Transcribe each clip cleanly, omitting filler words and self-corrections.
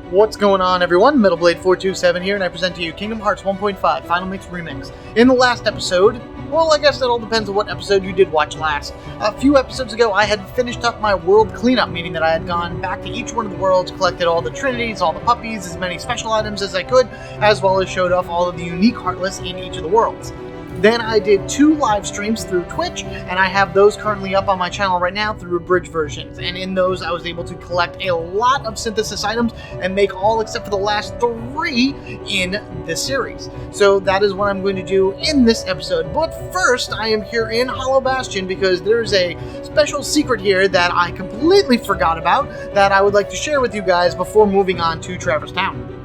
What's going on, everyone? MetalBlade427 here, and I present to you Kingdom Hearts 1.5 Final Mix Remix. In the last episode, well, I guess that all depends on what episode you did watch last. A few episodes ago, I had finished up my world cleanup, meaning that I had gone back to each one of the worlds, collected all the trinities, all the puppies, as many special items as I could, as well as showed off all of the unique Heartless in each of the worlds. Then I did 2 live streams through Twitch, and I have those currently up on my channel right now through abridged versions. And in those, I was able to collect a lot of synthesis items and make all except for the last 3 in this series. So that is what I'm going to do in this episode. But first, I am here in Hollow Bastion because there's a special secret here that I completely forgot about that I would like to share with you guys before moving on to Traverse Town.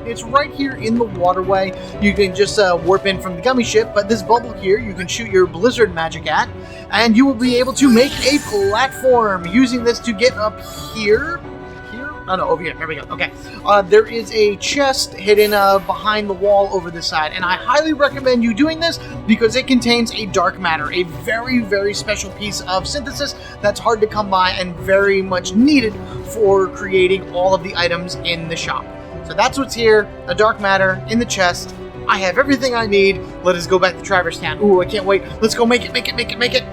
It's right here in the waterway. You can just warp in from the gummy ship, but this bubble here you can shoot your blizzard magic at, and you will be able to make a platform using this to get up here. Oh no, over here. There we go. Okay. There is a chest hidden behind the wall over this side, and I highly recommend you doing this because it contains a dark matter, a very, very special piece of synthesis that's hard to come by and very much needed for creating all of the items in the shop. So that's what's here, a dark matter in the chest. I have everything I need. Let us go back to Traverse Town. Ooh, I can't wait. Let's go make it.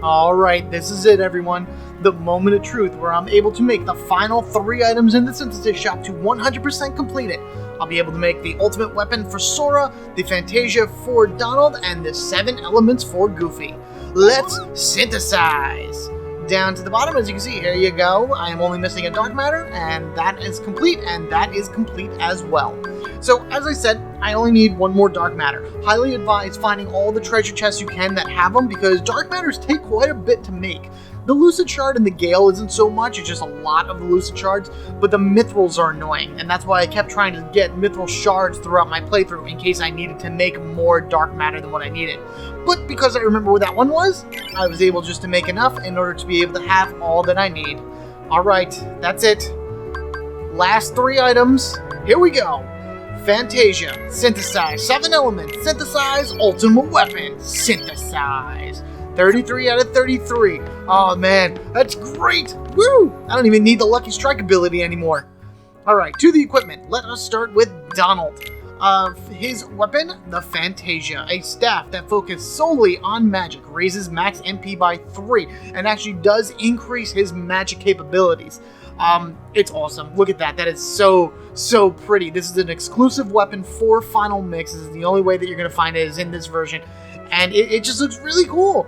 Alright, this is it, everyone. The moment of truth where I'm able to make the final 3 items in the synthesis shop to 100% complete it. I'll be able to make the ultimate weapon for Sora, the Fantasia for Donald, and the 7 elements for Goofy. Let's synthesize! Down to the bottom, as you can see, here you go. I am only missing a dark matter, and that is complete, and that is complete as well. So, as I said, I only need 1 more dark matter. Highly advise finding all the treasure chests you can that have them, because dark matters take quite a bit to make. The Lucid Shard and the Gale isn't so much, it's just a lot of the Lucid Shards, but the Mithrils are annoying, and that's why I kept trying to get Mithril Shards throughout my playthrough in case I needed to make more dark matter than what I needed. But because I remember where that one was, I was able just to make enough in order to be able to have all that I need. Alright, that's it. Last 3 items, here we go. Fantasia, synthesize, 7 elements, synthesize, ultimate weapon, synthesize. 33 out of 33. Oh man, that's great! Woo! I don't even need the Lucky Strike ability anymore. Alright, to the equipment. Let us start with Donald. His weapon, the Fantasia, a staff that focuses solely on magic, raises max MP by 3, and actually does increase his magic capabilities. It's awesome. Look at that. That is so pretty. This is an exclusive weapon for Final Mix. This is the only way that you're going to find it is in this version, and it just looks really cool.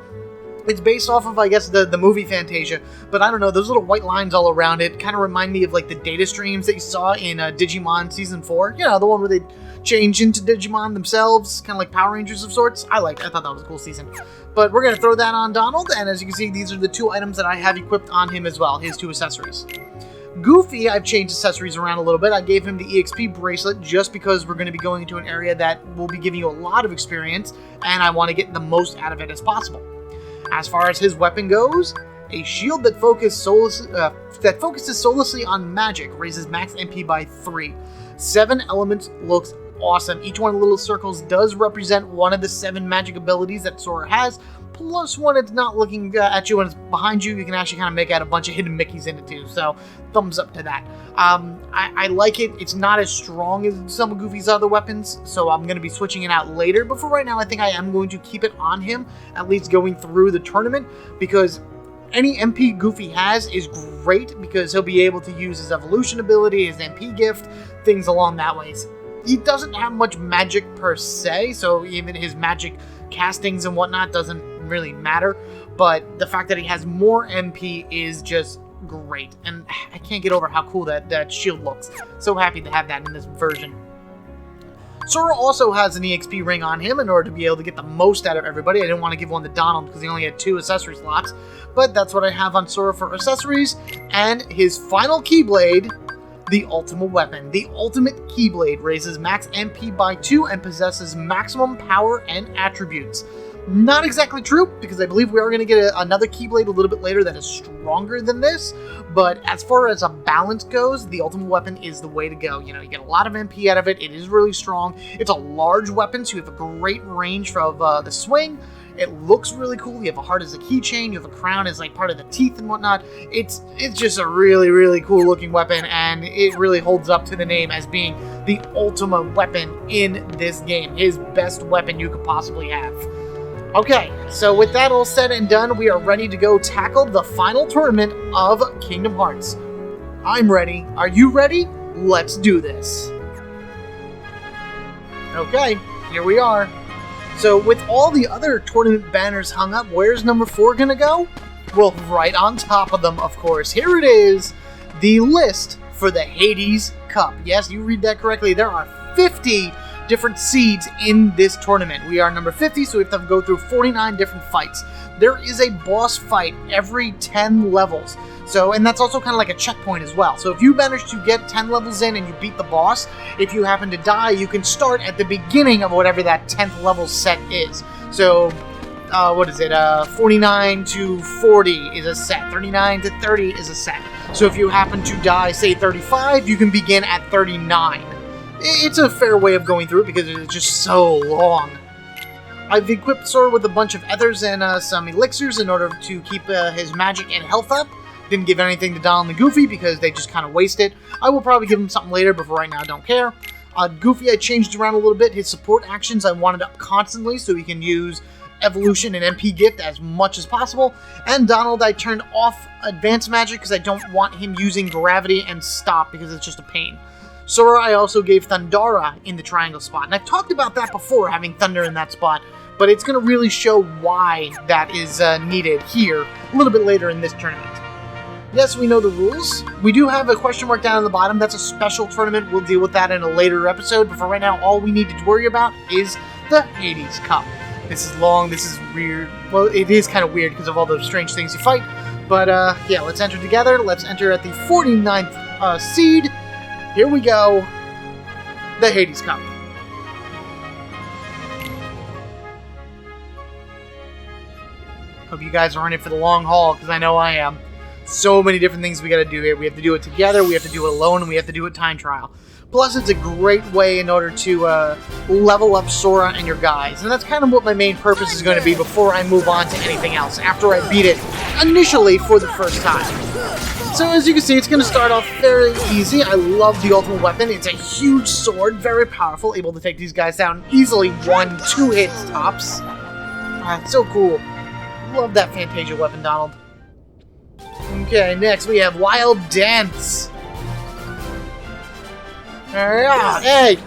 It's based off of, I guess, the movie Fantasia, but I don't know, those little white lines all around it kind of remind me of, like, the data streams that you saw in Digimon Season 4. You know, the one where they change into Digimon themselves, kind of like Power Rangers of sorts. I thought that was a cool season. But we're going to throw that on Donald, and as you can see, these are the 2 items that I have equipped on him as well, his 2 accessories. Goofy, I've changed accessories around a little bit. I gave him the EXP bracelet just because we're going to be going into an area that will be giving you a lot of experience, and I want to get the most out of it as possible. As far as his weapon goes, a shield that focuses solely on magic, raises max MP by 3. 7 elements looks awesome. Each one of the little circles does represent one of the 7 magic abilities that Sora has, plus when it's not looking at you and it's behind you, you can actually kind of make out a bunch of hidden Mickeys in it too, so thumbs up to that. I like it. It's not as strong as some of Goofy's other weapons, so I'm going to be switching it out later, but for right now I think I am going to keep it on him, at least going through the tournament, because any MP Goofy has is great because he'll be able to use his evolution ability, his MP gift, things along that ways. He doesn't have much magic per se, so even his magic castings and whatnot doesn't really matter, but the fact that he has more MP is just great, and I can't get over how cool that shield looks. So happy to have that in this version. Sora also has an EXP ring on him in order to be able to get the most out of everybody. I didn't want to give one to Donald because he only had 2 accessory slots, but that's what I have on Sora for accessories, and his final Keyblade, the ultimate weapon. The ultimate Keyblade raises max MP by 2 and possesses maximum power and attributes. Not exactly true, because I believe we are going to get another Keyblade a little bit later that is stronger than this, but as far as a balance goes, the ultimate weapon is the way to go. You know, you get a lot of MP out of it, it is really strong, it's a large weapon, so you have a great range for the swing, It looks really cool. You have a heart as a keychain. You have a crown as like part of the teeth and whatnot. It's just a really, really cool looking weapon, and it really holds up to the name as being the ultimate weapon in this game. His best weapon you could possibly have. Okay, so with that all said and done, we are ready to go tackle the final tournament of Kingdom Hearts. I'm ready. Are you ready? Let's do this. Okay, here we are. So with all the other tournament banners hung up, where's number 4 gonna go? Well, right on top of them, of course. Here it is, the list for the Hades Cup. Yes, you read that correctly. There are 50 different seeds in this tournament. We are number 50, so we have to go through 49 different fights. There is a boss fight every 10 levels. So, and that's also kind of like a checkpoint as well. So if you manage to get 10 levels in and you beat the boss, if you happen to die, you can start at the beginning of whatever that 10th level set is. So, what is it? 49 to 40 is a set. 39 to 30 is a set. So if you happen to die, say 35, you can begin at 39. It's a fair way of going through it because it's just so long. I've equipped Sora with a bunch of ethers and some elixirs in order to keep his magic and health up. Didn't give anything to Donald and Goofy because they just kind of waste it. I will probably give him something later, but for right now I don't care. Goofy I changed around a little bit. His support actions I wanted up constantly so he can use Evolution and MP Gift as much as possible. And Donald I turned off Advanced Magic because I don't want him using Gravity and Stop because it's just a pain. Sora I also gave Thundara in the triangle spot. And I've talked about that before, having Thunder in that spot. But it's going to really show why that is needed here a little bit later in this tournament. Yes, we know the rules. We do have a question mark down on the bottom. That's a special tournament. We'll deal with that in a later episode. But for right now, all we need to worry about is the Hades Cup. This is long. This is weird. Well, it is kind of weird because of all those strange things you fight. But yeah, let's enter together. Let's enter at the 49th seed. Here we go. The Hades Cup. Hope you guys are in it for the long haul, because I know I am. So many different things we got to do here. We have to do it together, we have to do it alone, and we have to do it time trial. Plus, it's a great way in order to level up Sora and your guys. And that's kind of what my main purpose is going to be before I move on to anything else, after I beat it initially for the first time. So as you can see, it's going to start off very easy. I love the ultimate weapon. It's a huge sword, very powerful, able to take these guys down easily 1-2 hits tops. It's so cool. Love that Fantasia weapon, Donald. Okay, next we have Wild Dance. Hey,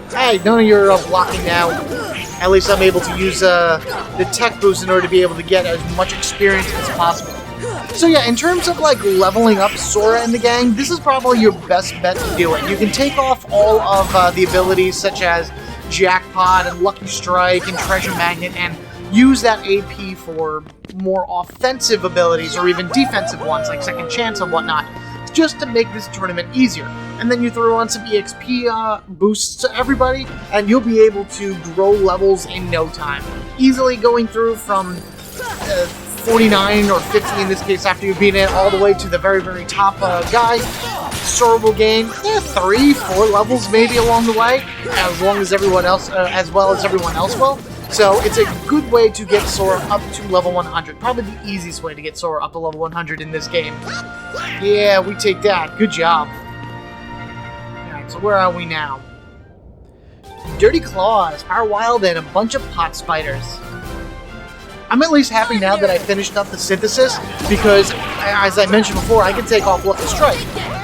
none of your blocking now. At least I'm able to use the tech boost in order to be able to get as much experience as possible. So yeah, in terms of like leveling up Sora and the gang, this is probably your best bet to do it. You can take off all of the abilities such as Jackpot and Lucky Strike and Treasure Magnet and use that AP for more offensive abilities or even defensive ones like Second Chance and whatnot, just to make this tournament easier. And then you throw on some EXP boosts to everybody, and you'll be able to grow levels in no time. Easily going through from 49 or 50 in this case after you beat it all the way to the very, very top guy. Sora will gain 3-4 levels maybe along the way, as long as everyone else, as well as everyone else will. So it's a good way to get Sora up to level 100. Probably the easiest way to get Sora up to level 100 in this game. Yeah, we take that. Good job. Alright, so where are we now? Dirty Claws, Power Wild, and a bunch of pot spiders. I'm at least happy now that I finished up the synthesis, because, as I mentioned before, I can take off Lucky Strike.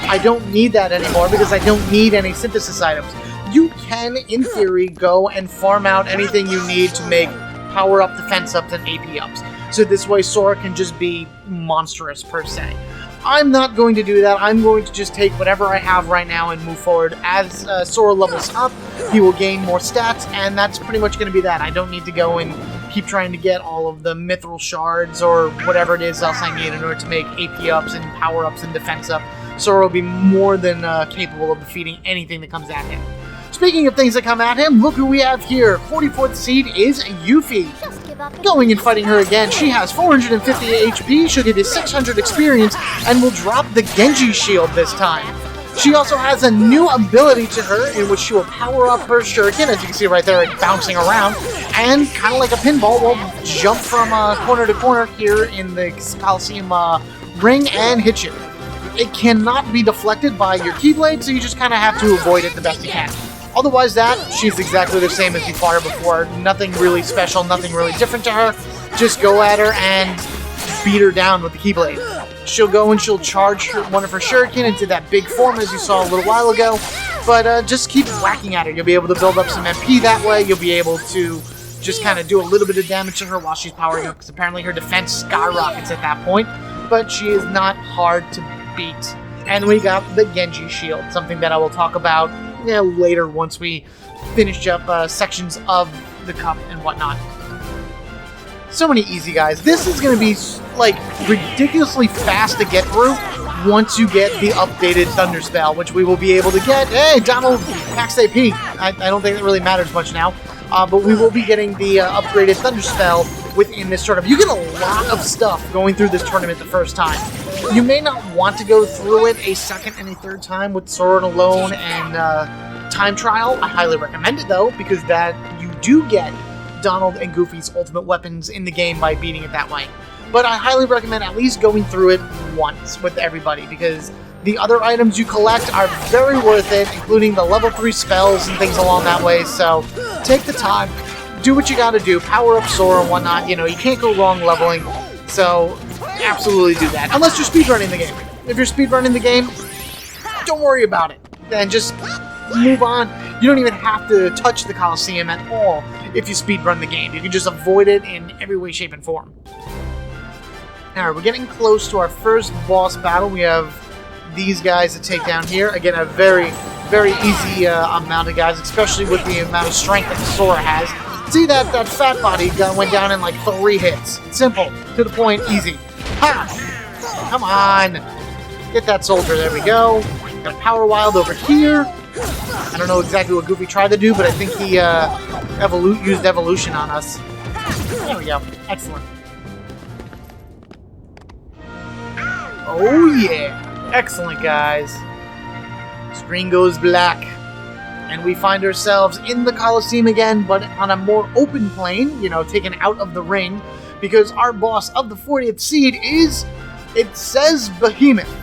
I don't need that anymore because I don't need any synthesis items. You can, in theory, go and farm out anything you need to make power-up, defense-ups, and AP-ups. So this way Sora can just be monstrous, per se. I'm not going to do that. I'm going to just take whatever I have right now and move forward. As Sora levels up, he will gain more stats, and that's pretty much going to be that. I don't need to go and keep trying to get all of the mithril shards or whatever it is else I need in order to make AP-ups and power-ups and defense-up. Sora will be more than capable of defeating anything that comes at him. Speaking of things that come at him, look who we have here. 44th seed is Yuffie. Going and fighting her again, she has 450 HP, she'll get his 600 experience, and will drop the Genji shield this time. She also has a new ability to her in which she will power up her shuriken, as you can see right there, bouncing around, and kind of like a pinball, will jump from corner to corner here in the Colosseum ring and hit you. It cannot be deflected by your Keyblade, so you just kind of have to avoid it the best you can. Otherwise she's exactly the same as you fought her before. Nothing really special, nothing really different to her. Just go at her and beat her down with the Keyblade. She'll go and she'll charge one of her shuriken into that big form as you saw a little while ago, but just keep whacking at her. You'll be able to build up some MP that way. You'll be able to just kind of do a little bit of damage to her while she's powering up, because apparently her defense skyrockets at that point, but she is not hard to beat. And we got the Genji shield, something that I will talk about later once we finish up sections of the cup and whatnot. So many easy guys. This is going to be like ridiculously fast to get through once you get the updated Thunder Spell, which we will be able to get. Hey, Donald, max AP. I don't think that really matters much now, but we will be getting the upgraded Thunder Spell within this tournament. You get a lot of stuff going through this tournament the first time. You may not want to go through it a second and a third time with Sword Alone and Time Trial. I highly recommend it though, because that you do get Donald and Goofy's ultimate weapons in the game by beating it that way. But I highly recommend at least going through it once with everybody, because the other items you collect are very worth it, including the level 3 spells and things along that way. So take the time, do what you gotta do, power up Sora and whatnot. You can't go wrong leveling, so absolutely do that. Unless you're speedrunning the game. If you're speedrunning the game, don't worry about it. Then just move on. You don't even have to touch the Colosseum at all if you speedrun the game. You can just avoid it in every way, shape, and form. Alright, we're getting close to our first boss battle. We have these guys to take down here. Again, a very, very easy amount of guys, especially with the amount of strength that Sora has. See, that fat body went down in like 3 hits. Simple, to the point, easy. Ha! Come on! Get that soldier, there we go. Got Power Wild over here. I don't know exactly what Goofy tried to do, but I think he used evolution on us. There we go. Excellent. Oh yeah! Excellent, guys. Screen goes black. And we find ourselves in the Colosseum again, but on a more open plane, taken out of the ring, because our boss of the 40th seed is, it says Behemoth.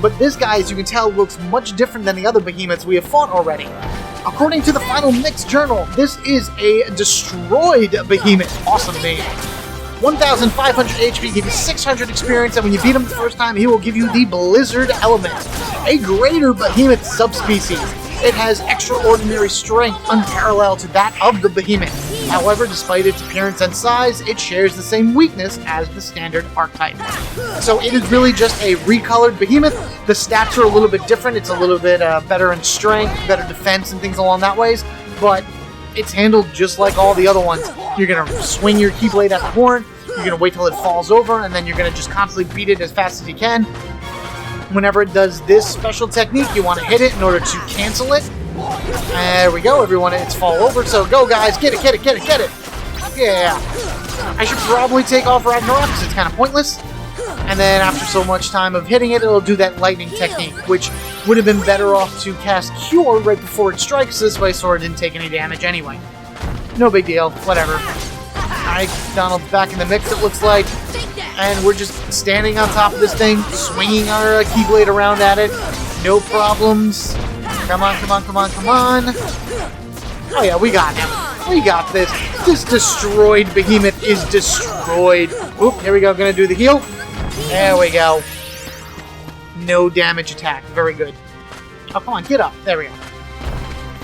But this guy, as you can tell, looks much different than the other behemoths we have fought already. According to the Final Mix Journal, this is a destroyed behemoth. Awesome name. 1,500 HP, give you 600 experience, and when you beat him the first time, he will give you the Blizzard Element, a greater behemoth subspecies. It has extraordinary strength, unparalleled to that of the behemoth. However, despite its appearance and size, it shares the same weakness as the standard archetype. So it is really just a recolored behemoth. The stats are a little bit different. It's a little bit better in strength, better defense, and things along that ways. But it's handled just like all the other ones. You're going to swing your Keyblade at the horn, you're going to wait till it falls over, and then you're going to just constantly beat it as fast as you can. Whenever it does this special technique, you want to hit it in order to cancel it. There we go, everyone. It's fall over, so go, guys. Get it, get it, get it, get it. Yeah. I should probably take off Ragnarok because it's kind of pointless. And then after so much time of hitting it, it'll do that lightning technique, which would have been better off to cast Cure right before it strikes. This way, Sora didn't take any damage anyway. No big deal. Whatever. Alright, Donald's back in the mix, it looks like. And we're just standing on top of this thing, swinging our Keyblade around at it. No problems. Come on, come on, come on, come on. Oh yeah, we got him. We got this. This destroyed behemoth is destroyed. Oop, here we go. Gonna do the heal. There we go. No damage attack. Very good. Oh, come on, get up. There we go.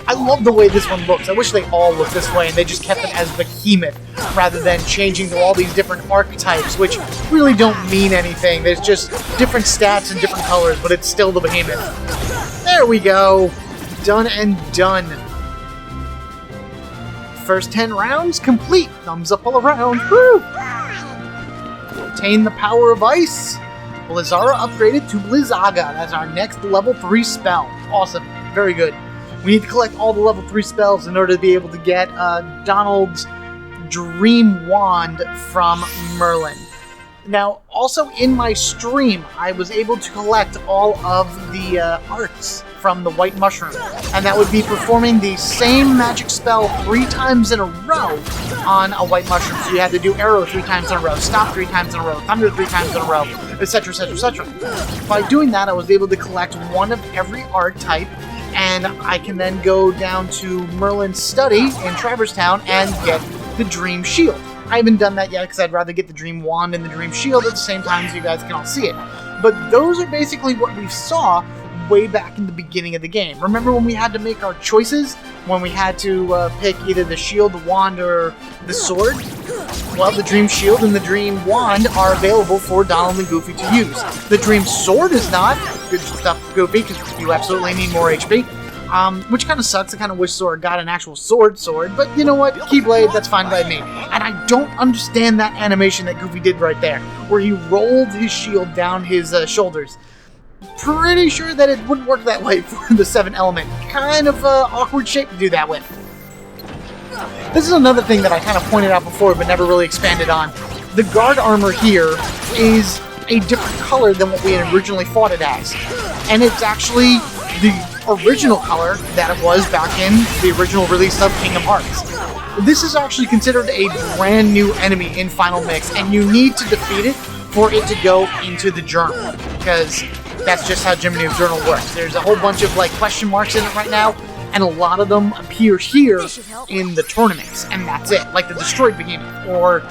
I love the way this one looks. I wish they all looked this way and they just kept it as Behemoth rather than changing to all these different archetypes, which really don't mean anything. There's just different stats and different colors, but it's still the Behemoth. There we go. Done and done. First 10 rounds complete. Thumbs up all around. Woo! Obtain the power of ice. Blizzara upgraded to Blizzaga. That's our next level 3 spell. Awesome. Very good. We need to collect all the level 3 spells in order to be able to get Donald's Dream Wand from Merlin. Now, also in my stream, I was able to collect all of the arts from the white mushroom, and that would be performing the same magic spell 3 times in a row on a white mushroom. So you had to do arrow 3 times in a row, stop 3 times in a row, thunder 3 times in a row, etc, etc, etc. By doing that, I was able to collect one of every art type, and I can then go down to Merlin's study in Traverse Town and get the Dream Shield. I haven't done that yet because I'd rather get the Dream Wand and the Dream Shield at the same time so you guys can all see it. But those are basically what we saw way back in the beginning of the game. Remember when we had to make our choices? When we had to pick either the shield, the wand, or the sword? Well, the Dream Shield and the Dream Wand are available for Donald and Goofy to use. The Dream Sword is not. Good stuff, Goofy, because you absolutely need more HP. Which kind of sucks. I kind of wish Sora got an actual sword, but you know what? Keyblade, that's fine by me. And I don't understand that animation that Goofy did right there, where he rolled his shield down his shoulders. Pretty sure that it wouldn't work that way for the 7th element. Kind of awkward shape to do that with. This is another thing that I kind of pointed out before, but never really expanded on. The guard armor here is a different color than what we had originally fought it as. And it's actually the original color that it was back in the original release of Kingdom Hearts. This is actually considered a brand new enemy in Final Mix, and you need to defeat it for it to go into the journal, because that's just how Jiminy Journal works. There's a whole bunch of like question marks in it right now, and a lot of them appear here in the tournaments, and that's it. Like the Destroyed Behemoth, or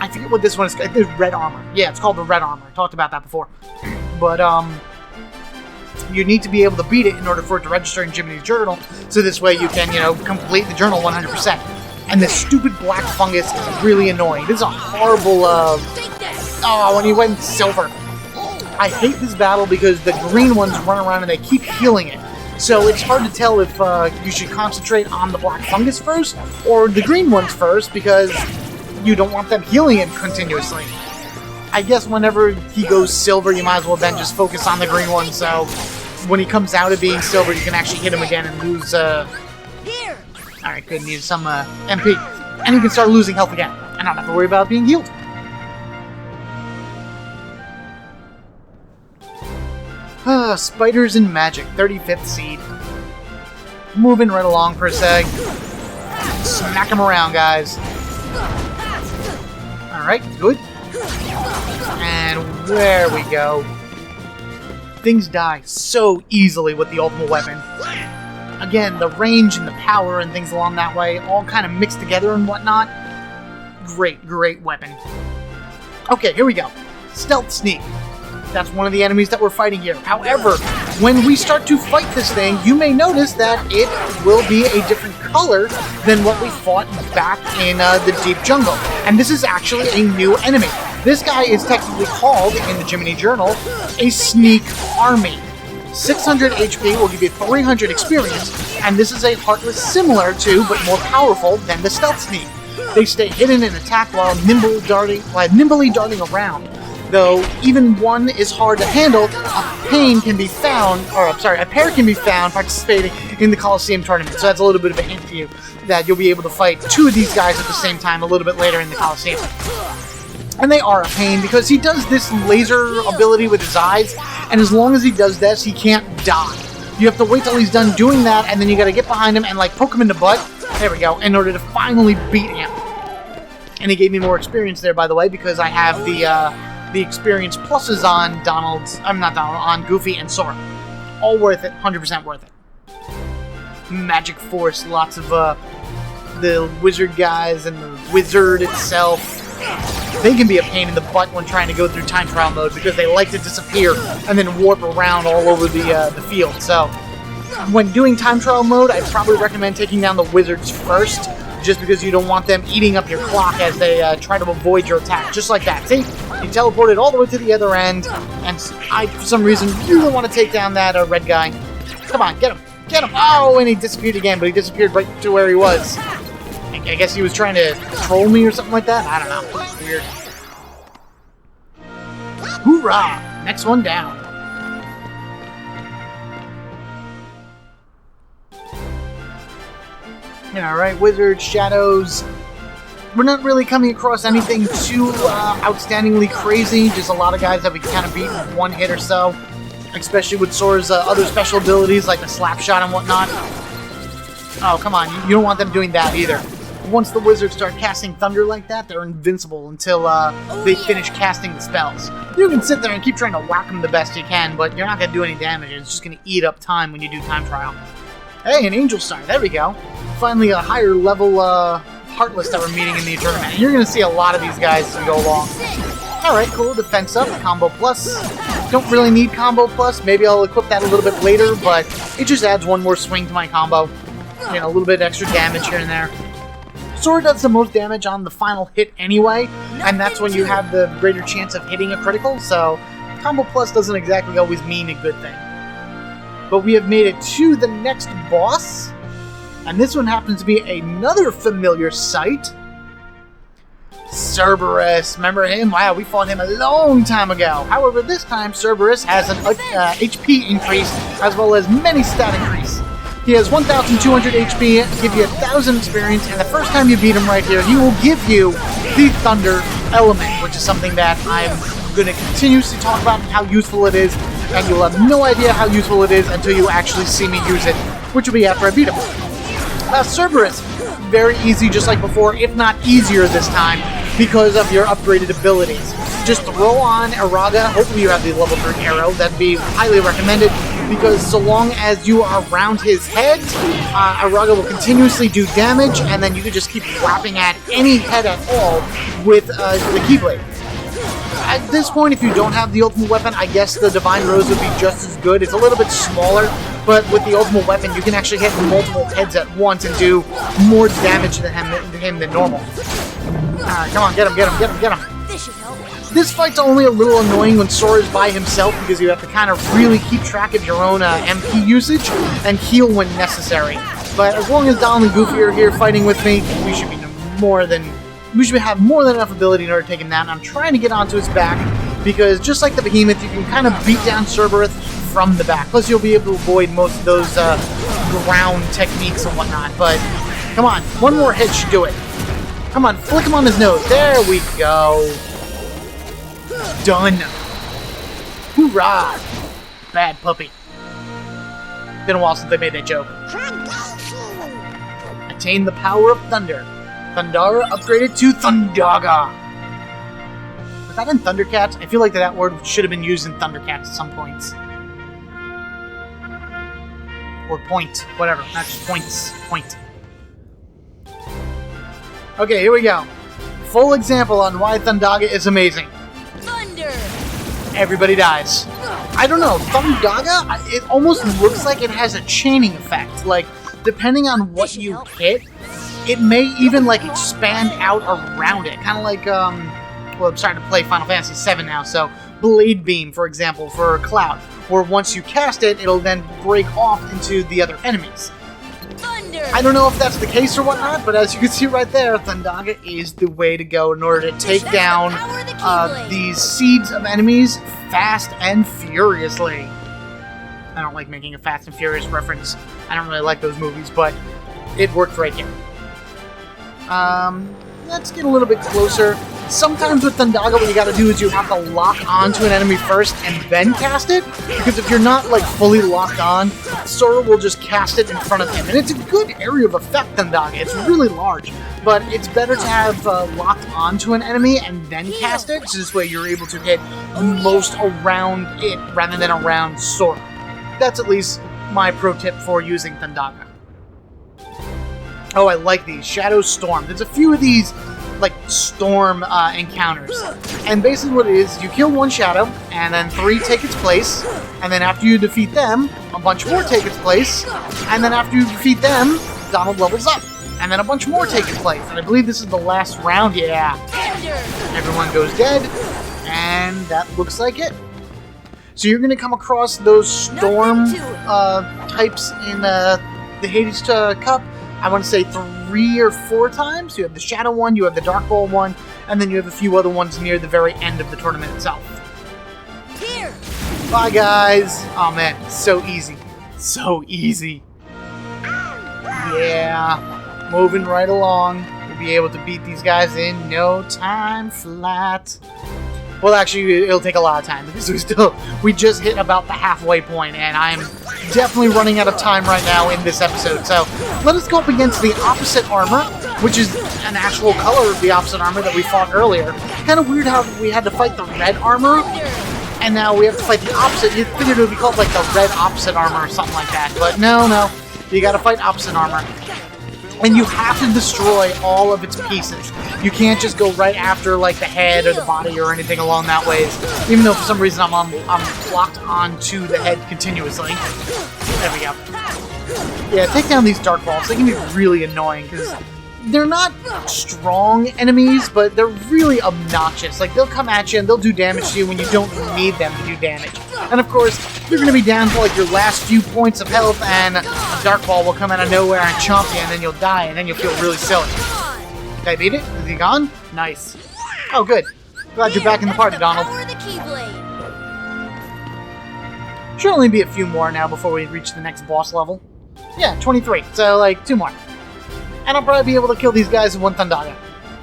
I forget what this one is called. There's Red Armor. Yeah, it's called the Red Armor. I talked about that before. But you need to be able to beat it in order for it to register in Jiminy's Journal, so this way you can, complete the journal 100%. And this stupid black fungus is really annoying. This is a horrible, when he went silver. I hate this battle because the green ones run around and they keep healing it. So it's hard to tell if you should concentrate on the black fungus first, or the green ones first, because you don't want them healing it continuously. I guess whenever he goes silver, you might as well then just focus on the green one, so when he comes out of being silver, you can actually hit him again and lose, Alright, good, need some, MP. And he can start losing health again, and not have to worry about being healed. Spiders and Magic, 35th seed. Moving right along per se. Smack him around, guys. Alright, good. And there we go. Things die so easily with the ultimate weapon. Again, the range and the power and things along that way all kind of mixed together and whatnot. Great, great weapon. Okay, here we go. Stealth Sneak. That's one of the enemies that we're fighting here. However, when we start to fight this thing, you may notice that it will be a different color than what we fought back in the Deep Jungle. And this is actually a new enemy. This guy is technically called, in the Jiminy Journal, a Sneak Army. 600 HP will give you 300 experience, and this is a Heartless similar to, but more powerful than the Stealth Sneak. They stay hidden and attack while nimbly darting around. Though even one is hard to handle, a pair can be found participating in the Colosseum tournament. So that's a little bit of a hint for you that you'll be able to fight 2 of these guys at the same time a little bit later in the Colosseum. And they are a pain because he does this laser ability with his eyes, and as long as he does this, he can't die. You have to wait till he's done doing that, and then you gotta get behind him and like poke him in the butt, there we go, in order to finally beat him. And he gave me more experience there, by the way, because I have the experience pluses on on Goofy and Sora. All worth it, 100% worth it. Magic Force, lots of the wizard guys and the wizard itself. They can be a pain in the butt when trying to go through time trial mode because they like to disappear and then warp around all over the field. So when doing time trial mode, I'd probably recommend taking down the wizards first, just because you don't want them eating up your clock as they try to avoid your attack. Just like that. See? He teleported all the way to the other end, and I, for some reason, really want to take down that red guy. Come on, get him! Get him! Oh, and he disappeared again, but he disappeared right to where he was. I guess he was trying to troll me or something like that? I don't know. It's weird. Hoorah! Next one down. Alright, Wizard, Shadows. we're not really coming across anything too outstandingly crazy. Just a lot of guys that we can kind of beat in one hit or so. Especially with Sora's other special abilities like the slap shot and whatnot. Oh, come on. You don't want them doing that either. Once the wizards start casting thunder like that, they're invincible until they finish casting the spells. You can sit there and keep trying to whack them the best you can, but you're not going to do any damage. It's just going to eat up time when you do time trial. Hey, an angel star. There we go. Finally a higher level Heartless that we're meeting in the tournament. And you're going to see a lot of these guys as we go along. Alright, cool. Defense up. Combo plus. Don't really need combo plus. Maybe I'll equip that a little bit later, but it just adds one more swing to my combo. You know, a little bit extra damage here and there. Sora does the most damage on the final hit anyway, and that's when you have the greater chance of hitting a critical, so combo plus doesn't exactly always mean a good thing. But we have made it to the next boss, and this one happens to be another familiar sight. Cerberus. Remember him? Wow, we fought him a long time ago. However, this time Cerberus has an HP increase as well as many stat increase. He has 1,200 HP, give you 1,000 experience, and the first time you beat him right here, he will give you the Thunder Element, which is something that I'm going to continuously talk about and how useful it is, and you'll have no idea how useful it is until you actually see me use it, which will be after I beat him. Cerberus, very easy just like before, if not easier this time, because of your upgraded abilities. Just throw on Araga, hopefully you have the level 3 arrow, that'd be highly recommended, because so long as you are around his head, Araga will continuously do damage, and then you can just keep whapping at any head at all with the Keyblade. At this point, if you don't have the ultimate weapon, I guess the Divine Rose would be just as good. It's a little bit smaller, but with the ultimate weapon, you can actually hit multiple heads at once and do more damage to him than normal. Come on, get him, get him, get him, get him. This fight's only a little annoying when Sora's by himself because you have to kind of really keep track of your own MP usage and heal when necessary. But as long as Donald and Goofy are here fighting with me, we should have more than enough ability in order to take him down. I'm trying to get onto his back because just like the Behemoth, you can kind of beat down Cerberus from the back. Plus, you'll be able to avoid most of those ground techniques and whatnot. But come on, one more hit should do it. Come on, flick him on his nose. There we go. Done. Hoorah! Bad puppy. Been a while since they made that joke. Attain the power of thunder. Thundara upgraded to Thundaga. Was that in Thundercats? I feel like that word should have been used in Thundercats at some points. Or point. Whatever. Not just points. Point. Okay, here we go. Full example on why Thundaga is amazing. Thunder! Everybody dies. I don't know. Thundaga, it almost looks like it has a chaining effect. Like, depending on what you hit, it may even, like, expand out around it. Kind of like, well, I'm starting to play Final Fantasy VII now, so Blade Beam, for example, for Cloud, where once you cast it, it'll then break off into the other enemies. Thunder! I don't know if that's the case or whatnot, but as you can see right there, Thundaga is the way to go in order to take down these seeds of enemies fast and furiously. I don't like making a Fast and Furious reference. I don't really like those movies, but it worked right here. Let's get a little bit closer. Sometimes with Thundaga, what you gotta do is you have to lock onto an enemy first and then cast it, because if you're not, like, fully locked on, Sora will just cast it in front of him. And it's a good area of effect, Thundaga. It's really large, but it's better to have locked onto an enemy and then cast it, so this way you're able to hit most around it rather than around Sora. That's at least my pro tip for using Thundaga. Oh, I like these. Shadow Storm. There's a few of these, like, storm encounters. And basically what it is, you kill one shadow, and then 3 take its place, and then after you defeat them, a bunch more take its place, and then after you defeat them, Donald levels up, and then a bunch more take its place. And I believe this is the last round, yeah. Everyone goes dead, and that looks like it. So you're going to come across those storm types in the Hades Cup. I want to say 3 or 4 times. You have the Shadow one, you have the Dark Ball one, and then you have a few other ones near the very end of the tournament itself. Here. Bye, guys. Oh, man. So easy. So easy. Yeah. Moving right along. We'll be able to beat these guys in no time flat. Well, actually, it'll take a lot of time because we just hit about the halfway point, and I'm definitely running out of time right now in this episode. So let us go up against the opposite armor, which is an actual color of the opposite armor that we fought earlier. Kind of weird how we had to fight the red armor, and now we have to fight the opposite. You figured it would be called like the red opposite armor or something like that, but no. You gotta fight opposite armor. And you have to destroy all of its pieces. You can't just go right after like the head or the body or anything along that ways. Even though for some reason I'm locked onto the head continuously. There we go. Yeah, take down these dark balls. They can be really annoying because they're not strong enemies, but they're really obnoxious. Like, they'll come at you and they'll do damage to you when you don't need them to do damage. And of course, you're going to be down to like your last few points of health, and a dark ball will come out of nowhere and chomp you, and then you'll die, and then you'll feel really silly. Did I beat it? Is he gone? Nice. Oh, good. Glad you're back in the party, Donald. Should only be a few more now before we reach the next boss level. Yeah, 23. So, like, 2 more. And I'll probably be able to kill these guys in one Thundaga.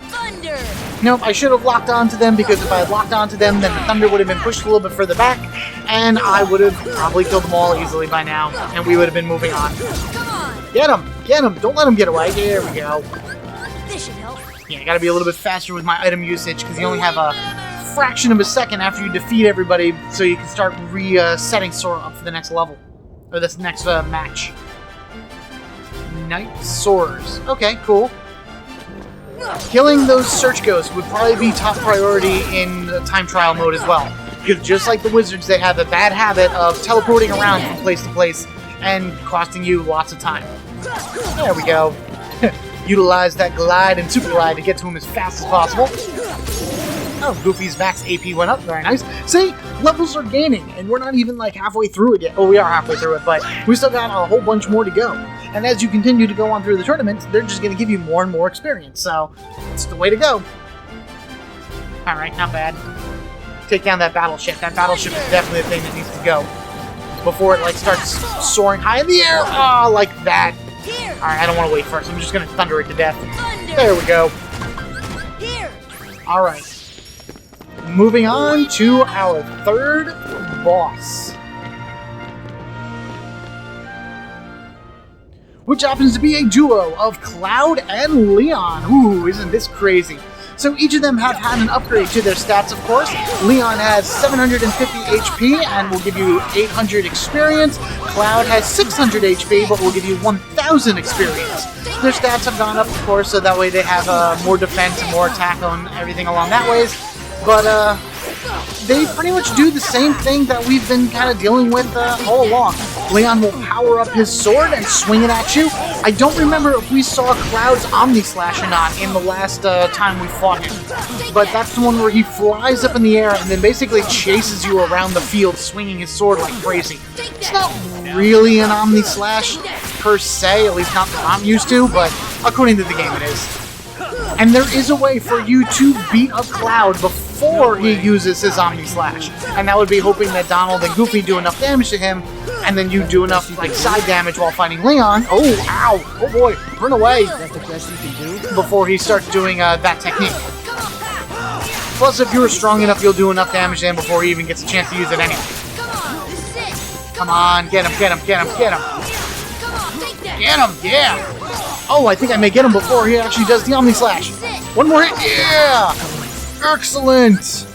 Thunder! Nope, I should have locked onto them, because if I had locked onto them, then the thunder would have been pushed a little bit further back, and I would have probably killed them all easily by now, and we would have been moving on. Come on! Get him! Get him! Don't let him get away. There we go. This should help. Yeah, I gotta be a little bit faster with my item usage, because you only have a fraction of a second after you defeat everybody, so you can start resetting Sora up for the next level. Or this next match. Night Soarers. Okay, cool. Killing those search ghosts would probably be top priority in the time trial mode as well. Because just like the wizards, they have the bad habit of teleporting around from place to place and costing you lots of time. There we go. Utilize that glide and super glide to get to him as fast as possible. Oh, Goofy's max AP went up. Very nice. See? Levels are gaining, and we're not even like halfway through it yet. Oh, we are halfway through it, but we still got a whole bunch more to go. And as you continue to go on through the tournament, they're just going to give you more and more experience. So, it's the way to go. Alright, not bad. Take down that battleship. That battleship is definitely the thing that needs to go. Before it, like, starts soaring high in the air. Oh, like that. Alright, I don't want to wait first. I'm just going to thunder it to death. There we go. Alright. Moving on to our third boss. Which happens to be a duo of Cloud and Leon. Ooh, isn't this crazy? So each of them have had an upgrade to their stats, of course. Leon has 750 HP and will give you 800 experience. Cloud has 600 HP but will give you 1000 experience. Their stats have gone up, of course, so that way they have more defense and more attack on everything along that ways. But they pretty much do the same thing that we've been kind of dealing with all along. Leon will power up his sword and swing it at you. I don't remember if we saw Cloud's Omni Slash or not in the last time we fought him. But that's the one where he flies up in the air and then basically chases you around the field swinging his sword like crazy. It's not really an Omni Slash per se, at least not that I'm used to, but according to the game it is. And there is a way for you to beat up Cloud before he uses his Omni Slash. And that would be hoping that Donald and Goofy do enough damage to him, and then you do enough like side damage while fighting Leon. Oh, ow! Oh boy, run away! That's the best you can do before he starts doing that technique. Plus, if you're strong enough, you'll do enough damage to him before he even gets a chance to use it anyway. Come on, get him, get him, get him, get him! Get him, yeah! Oh, I think I may get him before he actually does the Omni Slash. One more hit, yeah! Excellent!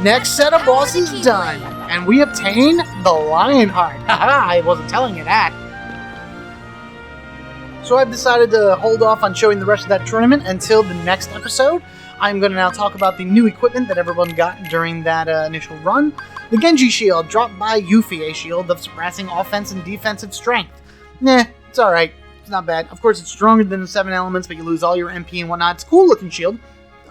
Next set of bosses done, and we obtain the Lionheart. Haha, I wasn't telling you that. So I've decided to hold off on showing the rest of that tournament until the next episode. I'm going to now talk about the new equipment that everyone got during that initial run. The Genji Shield, dropped by Yuffie, a shield of surpassing offense and defensive strength. Nah, it's alright. It's not bad. Of course, it's stronger than the 7 elements, but you lose all your MP and whatnot. It's a cool looking shield.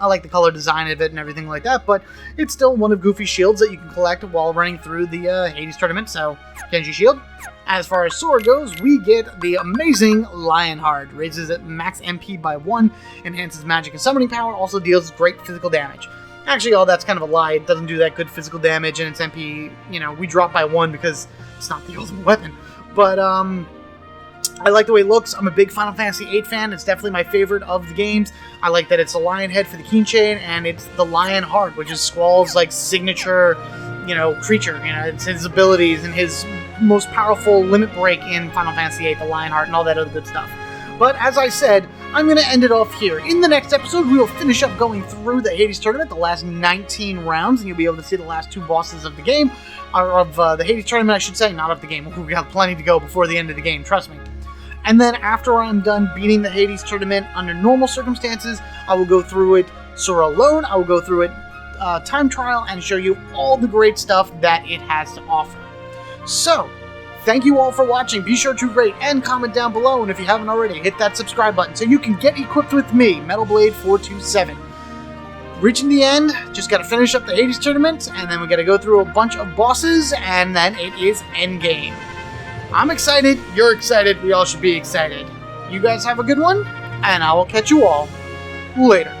I like the color design of it and everything like that, but it's still one of Goofy's shields that you can collect while running through the Hades tournament, so Genji Shield. As far as Sora goes, we get the amazing Lionheart. Raises it max MP by 1, enhances magic and summoning power, also deals great physical damage. Actually, all that's kind of a lie. It doesn't do that good physical damage, and its MP, you know, we drop by 1 because it's not the ultimate weapon. But, I like the way it looks. I'm a big Final Fantasy VIII fan. It's definitely my favorite of the games. I like that it's a lion head for the keychain, and it's the lion heart, which is Squall's like signature, creature. It's his abilities and his most powerful limit break in Final Fantasy VIII, the lion heart, and all that other good stuff. But as I said, I'm going to end it off here. In the next episode, we will finish up going through the Hades tournament, the last 19 rounds, and you'll be able to see the last 2 bosses of the game, or of the Hades tournament, I should say, not of the game. We got plenty to go before the end of the game, trust me. And then after I'm done beating the Hades tournament under normal circumstances, I will go through it Sora alone, I will go through it time trial, and show you all the great stuff that it has to offer. So, thank you all for watching. Be sure to rate and comment down below, and if you haven't already, hit that subscribe button so you can get equipped with me, MetalBlade427. Reaching the end, just gotta finish up the Hades tournament, and then we gotta go through a bunch of bosses, and then it is endgame. I'm excited, you're excited, we all should be excited. You guys have a good one, and I will catch you all later.